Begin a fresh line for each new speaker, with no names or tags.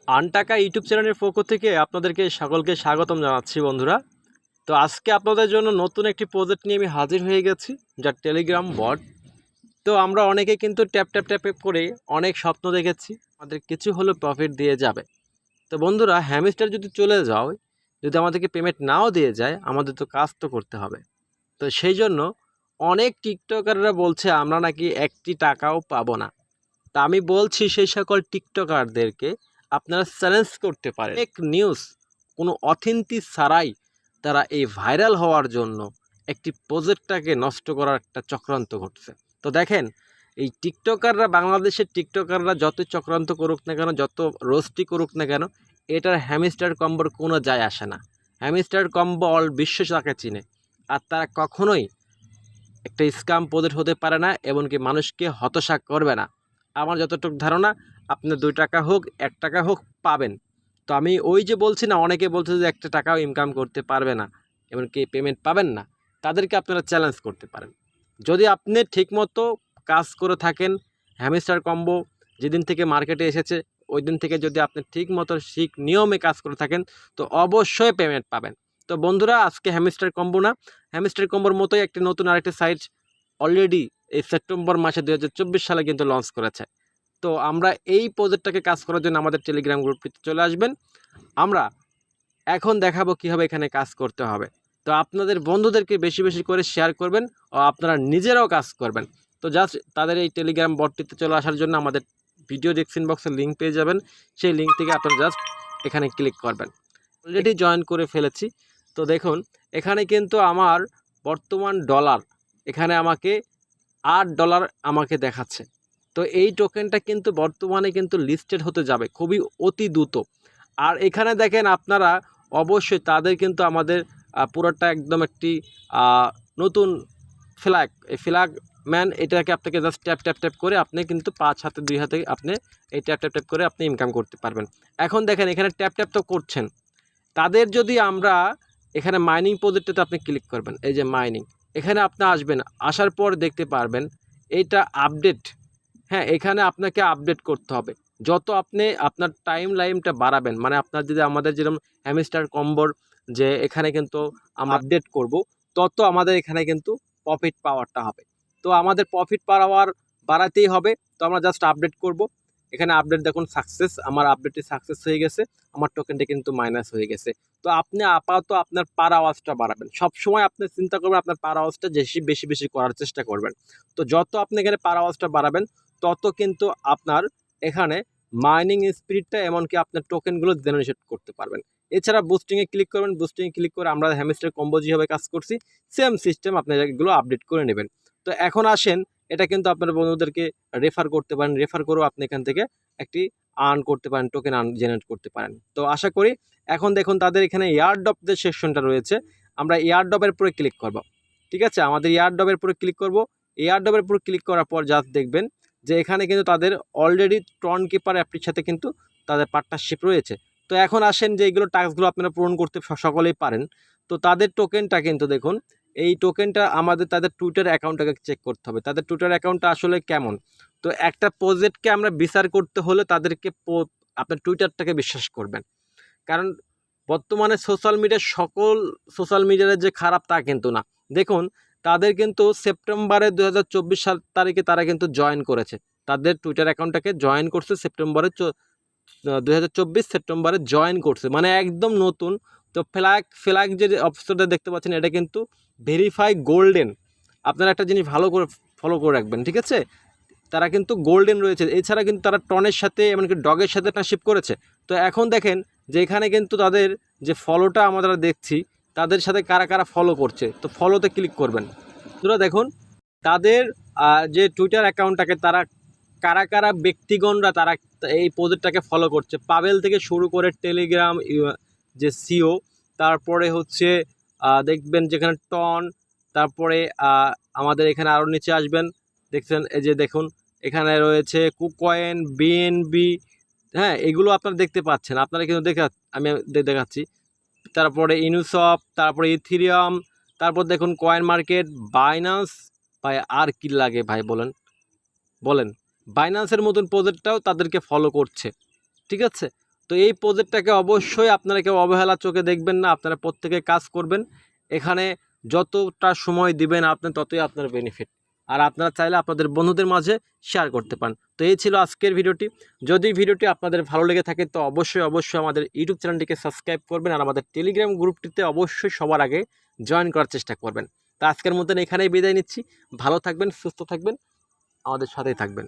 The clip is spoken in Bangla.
আনটাকা ইউটিউব চ্যানেলের পক্ষ থেকে আপনাদেরকে সকলকে স্বাগতম জানাচ্ছি বন্ধুরা। তো আজকে আপনাদের জন্য নতুন একটি প্রজেক্ট নিয়ে আমি হাজির হয়ে গেছি, যা টেলিগ্রাম বট। তো আমরা অনেকে কিন্তু ট্যাপ ট্যাপ ট্যাপ করে অনেক স্বপ্ন দেখেছি আমাদের কিছু হলো প্রফিট দিয়ে যাবে। তো বন্ধুরা, হ্যামস্টার যদি চলে যাও, যদি আমাদেরকে পেমেন্ট নাও দিয়ে যায়, আমাদের তো কাজ তো করতে হবে। তো সেই জন্য অনেক টিকটকাররা বলছে আমরা নাকি একটি টাকাও পাবো না। তা আমি বলছি সেই সকল টিকটকারদেরকে আপনারা চ্যালেঞ্জ করতে পারেন। এক নিউজ কোনো অথেন্টিক ছাড়াই তারা এই ভাইরাল হওয়ার জন্য একটি প্রজেক্টটাকে নষ্ট করার একটা চক্রান্ত ঘটছে। তো দেখেন, এই টিকটকাররা, বাংলাদেশের টিকটকাররা যত চক্রান্ত করুক না কেন, যত রোস্টি করুক না কেন, এটার হ্যামস্টার কম্বোর কোনো যায় আসে না। হ্যামস্টার কম্বো অল বিশ্ব তাকে চিনে। আর তারা কখনোই একটা স্ক্যাম প্রজেক্ট হতে পারে না, এমনকি মানুষকে হতাশা করবে না। আমার যতটুকু ধারণা, আপনার 2 টাকা হোক 1 টাকা হোক পাবেন। তো আমি ওই যে বলছি না, অনেকে বলছে যে একটা টাকাও ইনকাম করতে পারবে না, এমনকি পেমেন্ট পাবেন না, তাদেরকে আপনারা চ্যালেঞ্জ করতে পারেন। যদি আপনি ঠিকমতো কাজ করে থাকেন, হ্যামস্টার কম্বো যেদিন থেকে মার্কেটে এসেছে ওই দিন থেকে যদি আপনি ঠিকমতো ঠিক নিয়মে কাজ করে থাকেন, তো অবশ্যই পেমেন্ট পাবেন। তো বন্ধুরা, আজকে হ্যামস্টার কম্বো না, হ্যামস্টার কম্বোর মতোই একটি নতুন আরেকটি সাইট অলরেডি এই সেপ্টেম্বর মাসে 2024 সালে কিন্তু লঞ্চ করেছে। তো আমরা এই প্রজেক্টটাকে কাজ করার জন্য আমাদের টেলিগ্রাম গ্রুপটিতে চলে আসবেন। আমরা এখন দেখাবো কীভাবে এখানে কাজ করতে হবে। তো আপনাদের বন্ধুদেরকে বেশি বেশি করে শেয়ার করবেন ও আপনারা নিজেরাও কাজ করবেন। তো জাস্ট তাদের এই টেলিগ্রাম বটটিতে চলে আসার জন্য আমাদের ভিডিও ডেসক্রিপশন বক্সে লিঙ্ক পেয়ে যাবেন। সেই লিঙ্ক থেকে আপনারা জাস্ট এখানে ক্লিক করবেন। অলরেডি জয়েন করে ফেলেছি। তো দেখুন, এখানে কিন্তু আমার বর্তমান ডলার, এখানে আমাকে $8 আমাকে দেখাচ্ছে। তো এই টোকেনটা কিন্তু বর্তমানে কিন্তু লিস্টেড হতে যাবে খুবই অতি দ্রুত। আর এখানে দেখেন আপনারা, অবশ্যই তাদের কিন্তু আমাদের পুরোটা একদম একটি নতুন ফ্ল্যাগ, এই ফ্ল্যাগ ম্যান, এটাকে আপনাকে জাস্ট ট্যাপ ট্যাপ ট্যাপ করে আপনি কিন্তু 5 হাতে 2 হাতে আপনি এই ট্যাপ ট্যাপ ট্যাপ করে আপনি ইনকাম করতে পারবেন। এখন দেখেন এখানে ট্যাপ ট্যাপ তো করছেন, তাদের যদি আমরা এখানে মাইনিং প্রজেক্টটাতে আপনি ক্লিক করবেন, এই যে মাইনিং, এখানে আপনি আসবেন, আসার পর দেখতে পারবেন এইটা আপডেট। হ্যাঁ, এখানে আপনাকে আপডেট করতে হবে। যত আপনি আপনার টাইম লাইনটা বাড়াবেন, মানে আপনার যদি আমাদের যেরকম হ্যামস্টার কম্বোর যে এখানে কিন্তু আমরা আপডেট করব, তত আমাদের এখানে কিন্তু প্রফিট পাওয়ারটা হবে। তো আমাদের প্রফিট পাওয়ার বাড়াতেই হবে। তো আমরা জাস্ট আপডেট করব। এখানে আপডেট দেখুন সাকসেস, আমার আপডেটটি সাকসেস হয়ে গেছে, আমার টোকেনটা কিন্তু মাইনাস হয়ে গেছে। তো আপনি আপাতত আপনার পার আওয়াজটা বাড়াবেন। সবসময় আপনি চিন্তা করবেন আপনার পার আওয়াজটা বেশি বেশি বেশি করার চেষ্টা করবেন। তো যত আপনি এখানে পার আওয়াজটা বাড়াবেন, তত কিন্তু আপনার এখানে মাইনিং স্পিডটা, এমনকি আপনার টোকেনগুলো জেনারেট করতে পারবেন। এছাড়া বুস্টিংয়ে ক্লিক করবেন, বুস্টিংয়ে ক্লিক করে আমরা হ্যামস্টার কম্বো যেভাবে কাজ করছি সেম সিস্টেম আপনারা এগুলো আপডেট করে নেবেন। তো এখন আসেন, এটা কিন্তু আপনার বন্ধুদেরকে রেফার করতে পারেন, রেফার করেও আপনি এখান থেকে একটি আর্ন করতে পারেন, টোকেন আর্ন জেনারেট করতে পারেন। তো আশা করি এখন দেখুন তাদের এখানে এয়ারড্রপ যে সেকশনটা রয়েছে, আমরা এয়ারড্রপের উপরে ক্লিক করব। ঠিক আছে, আমাদের এয়ারড্রপের উপরে ক্লিক করব। এয়ারড্রপের উপরে ক্লিক করার পর জাস্ট দেখবেন যে এখানে কিন্তু তাদের অলরেডি ট্রন কিপার অ্যাপটির সাথে কিন্তু তাদের পার্টনারশিপ রয়েছে। তো এখন আসেন যে এইগুলো টাস্কগুলো আপনারা পূরণ করতে সকলেই পারেন। তো তাদের টোকেনটা কিন্তু দেখুন, এই টোকেনটা আমাদের তাদের টুইটার অ্যাকাউন্টটাকে চেক করতে হবে, তাদের টুইটার অ্যাকাউন্টটা আসলে কেমন। তো একটা প্রজেক্টকে আমরা বিচার করতে হলে তাদেরকে আপনার টুইটারটাকে বিশ্বাস করবেন। কারণ বর্তমানে সোশ্যাল মিডিয়ার সকল সোশ্যাল মিডিয়ার যে খারাপ তা কিন্তু না। দেখুন, তাদের কিন্তু সেপ্টেম্বরের 2024 সাল তারিখে তারা কিন্তু জয়েন করেছে, তাদের টুইটার অ্যাকাউন্টটাকে জয়েন করছে সেপ্টেম্বরের 2024 সেপ্টেম্বরে জয়েন করছে, মানে একদম নতুন। তো ফ্ল্যাগ ফ্ল্যাগ যে অপশনটা দেখতে পাচ্ছেন, এটা কিন্তু ভেরিফাই গোল্ডেন। আপনারা একটা জিনিস ভালো করে ফলো করে রাখবেন, ঠিক আছে? তারা কিন্তু গোল্ডেন রয়েছে। এছাড়া কিন্তু তারা টনের সাথে এমনকি ডগের সাথে পার্টনারশিপ করেছে। তো এখন দেখেন যে এখানে কিন্তু তাদের যে ফলোটা আমরা দেখছি, তাদের সাথে কারা কারা ফলো করছে, তো ফলোতে ক্লিক করবেন। তোরা দেখুন তাদের যে টুইটার অ্যাকাউন্টটাকে তারা কারা কারা ব্যক্তিগণরা তারা এই প্রজেক্টটাকে ফলো করছে, পাবেল থেকে শুরু করে টেলিগ্রাম যে সিও, তারপরে হচ্ছে দেখবেন যেখানে টন, তারপরে আমাদের এখানে আরও নিচে আসবেন, দেখছেন এই যে দেখুন এখানে রয়েছে কুকয়েন, বিএনবি। হ্যাঁ, এগুলো আপনারা দেখতে পাচ্ছেন, আপনারা কিন্তু আমি দেখাচ্ছি। তারপরে ইনুসফট, তারপরে ইথিরিয়াম, তারপর দেখুন কয়েন মার্কেট, বাইন্যান্স। ভাই আর কি লাগে ভাই, বলেন বলেন। বাইন্যান্সের মতন প্রজেক্টটাও তাদেরকে ফলো করছে, ঠিক আছে? তো এই প্রজেক্টটাকে অবশ্যই আপনারা কেউ অবহেলা চোখে দেখবেন না, আপনারা প্রত্যেকে কাজ করবেন। এখানে যতটা সময় দিবেন আপনি ততই আপনার বেনিফিট, আর আপনারা চাইলে আপনাদের বন্ধুদের মাঝে শেয়ার করতে পারেন। তো এই ছিল আজকের ভিডিওটি। যদি ভিডিওটি আপনাদের ভালো লেগে থাকে তো অবশ্যই আমাদের ইউটিউব চ্যানেলটিকে সাবস্ক্রাইব করবেন, আর আমাদের টেলিগ্রাম গ্রুপটিতে অবশ্যই সবার আগে জয়েন করার চেষ্টা করবেন। তো আজকের মতন এখানেই বিদায় নিচ্ছি। ভালো থাকবেন, সুস্থ থাকবেন, আমাদের সাথেই থাকবেন।